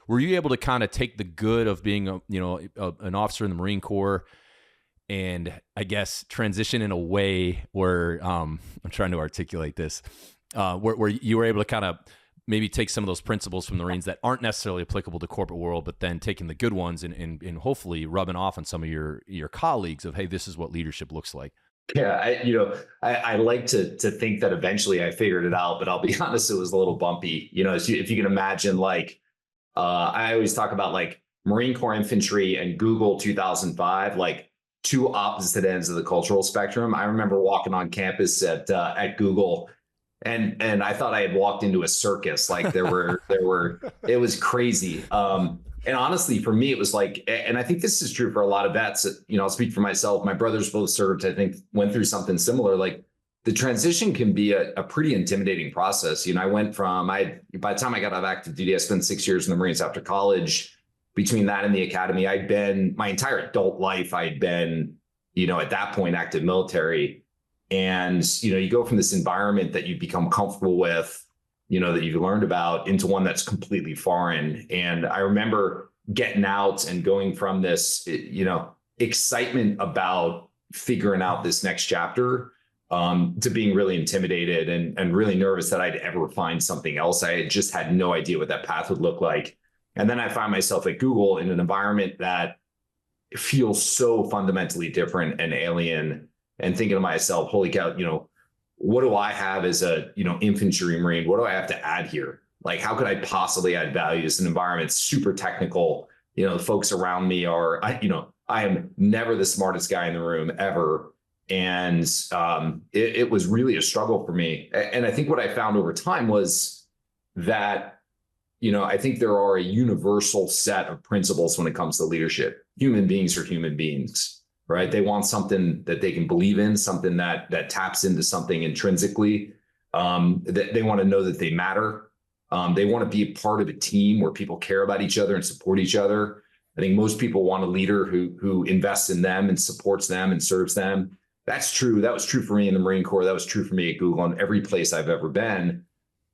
were you able to kind of take the good of being an officer in the Marine Corps and I guess transition in a way where I'm trying to articulate this, where you were able to kind of maybe take some of those principles from the Marines that aren't necessarily applicable to corporate world, but then taking the good ones and hopefully rubbing off on some of your colleagues of, hey, this is what leadership looks like. Yeah, I like to think that eventually I figured it out, but I'll be honest, it was a little bumpy. If you can imagine, like, I always talk about like Marine Corps infantry and Google 2005, like two opposite ends of the cultural spectrum. I remember walking on campus at Google, and I thought I had walked into a circus. Like there were it was crazy. And honestly, for me, it was like, and I think this is true for a lot of vets. I'll speak for myself. My brothers both served, I think, went through something similar. Like the transition can be a pretty intimidating process. I went from, by the time I got out of active duty, I spent 6 years in the Marines after college. Between that and the academy, I'd been, my entire adult life, I'd been, at that point, active military. And, you go from this environment that you become comfortable with, that you've learned about, into one that's completely foreign. And I remember getting out and going from this, excitement about figuring out this next chapter, to being really intimidated and really nervous that I'd ever find something else. I just had no idea what that path would look like. And then I find myself at Google in an environment that feels so fundamentally different and alien, and thinking to myself, holy cow, what do I have as a, infantry Marine? What do I have to add here? Like, how could I possibly add value? It's an environment super technical. The folks around me are, I am never the smartest guy in the room ever. And it was really a struggle for me. And I think what I found over time was that, I think there are a universal set of principles when it comes to leadership. Human beings are human beings. Right? They want something that they can believe in, something that taps into something intrinsically. That they want to know that they matter. They want to be a part of a team where people care about each other and support each other. I think most people want a leader who invests in them and supports them and serves them. That's true. That was true for me in the Marine Corps. That was true for me at Google and every place I've ever been.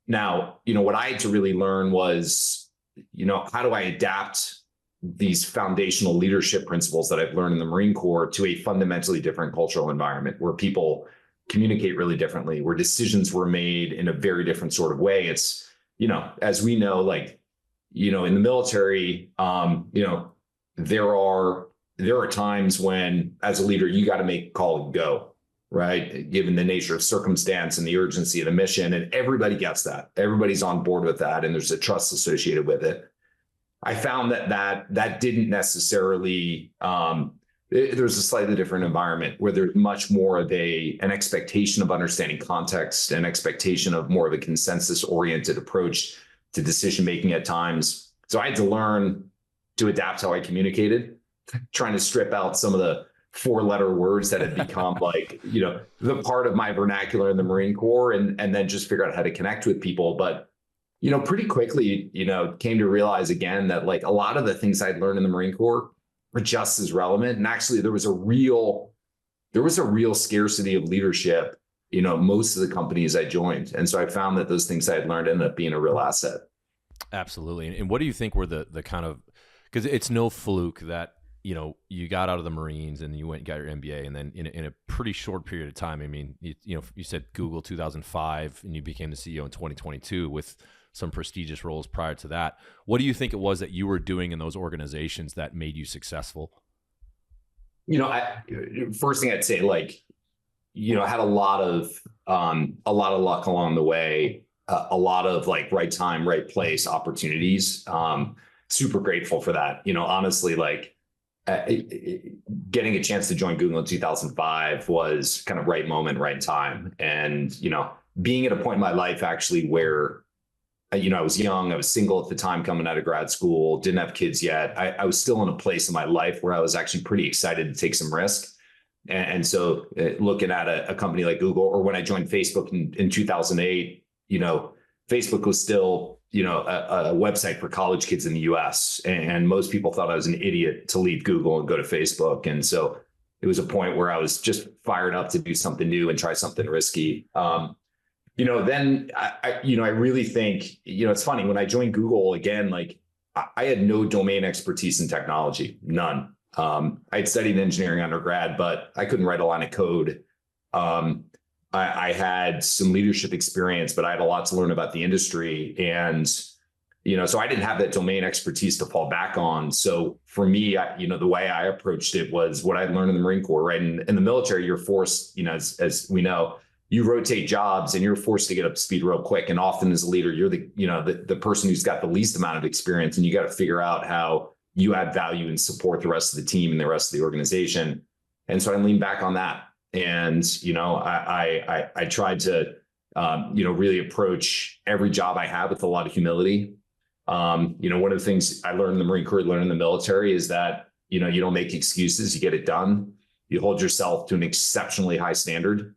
Now, what I had to really learn was, how do I adapt these foundational leadership principles that I've learned in the Marine Corps to a fundamentally different cultural environment where people communicate really differently, where decisions were made in a very different sort of way. It's, as we know, like, in the military, there are times when, as a leader, you got to make a call and go, right? Given the nature of circumstance and the urgency of the mission, and everybody gets that. Everybody's on board with that, and there's a trust associated with it. I found that didn't necessarily, there's a slightly different environment where there's much more of an expectation of understanding context, an expectation of more of a consensus-oriented approach to decision-making at times. So I had to learn to adapt how I communicated, trying to strip out some of the 4-letter words that had become like, the part of my vernacular in the Marine Corps, and then just figure out how to connect with people. But pretty quickly, came to realize again that like a lot of the things I'd learned in the Marine Corps were just as relevant. And actually there was a real scarcity of leadership, most of the companies I joined. And so I found that those things I had learned ended up being a real asset. Absolutely. And what do you think were the kind of, because it's no fluke that, you got out of the Marines and you went and got your MBA, and then in a pretty short period of time, I mean, you said Google 2005 and you became the CEO in 2022 with some prestigious roles prior to that. What do you think it was that you were doing in those organizations that made you successful? First thing I'd say, like, I had a lot of luck along the way, a lot of like right time, right place opportunities. Super grateful for that. Honestly, like getting a chance to join Google in 2005 was kind of right moment, right time. And, being at a point in my life actually where I was young, I was single at the time coming out of grad school, didn't have kids yet. I was still in a place in my life where I was actually pretty excited to take some risk. And so looking at a company like Google, or when I joined Facebook in 2008, Facebook was still, a website for college kids in the US. And most people thought I was an idiot to leave Google and go to Facebook. And so it was a point where I was just fired up to do something new and try something risky. Then I really think, it's funny when I joined Google again, like I had no domain expertise in technology, none. I had studied engineering undergrad, but I couldn't write a line of code. Um, I had some leadership experience, but I had a lot to learn about the industry. And, so I didn't have that domain expertise to fall back on. So for me, the way I approached it was what I'd learned in the Marine Corps, right? And in the military, you're forced, as we know, you rotate jobs and you're forced to get up to speed real quick. And often as a leader, you're the person who's got the least amount of experience, and you got to figure out how you add value and support the rest of the team and the rest of the organization. And so I leaned back on that. And, I tried to, really approach every job I had with a lot of humility. One of the things I learned in the Marine Corps, learned in the military is that, you don't make excuses, you get it done. You hold yourself to an exceptionally high standard.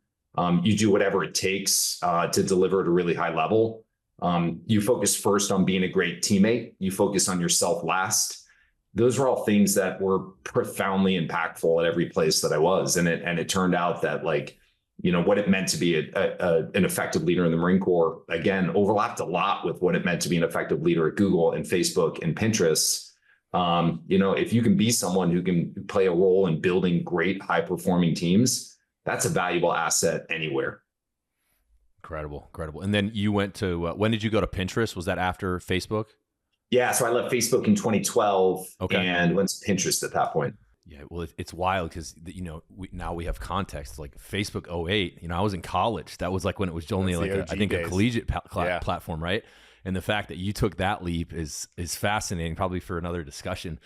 You do whatever it takes to deliver at a really high level. You focus first on being a great teammate. You focus on yourself last. Those are all things that were profoundly impactful at every place that I was. And it turned out that what it meant to be an effective leader in the Marine Corps, again, overlapped a lot with what it meant to be an effective leader at Google and Facebook and Pinterest. If you can be someone who can play a role in building great, high performing teams, that's a valuable asset anywhere. Incredible. And then you went to, when did you go to Pinterest? Was that after Facebook? Yeah. So I left Facebook in 2012 and went to Pinterest at that point. Yeah. Well, it's wild because, now we have context, like Facebook 08, I was in college. That was like when it was only a collegiate platform. Right. And the fact that you took that leap is fascinating, probably for another discussion.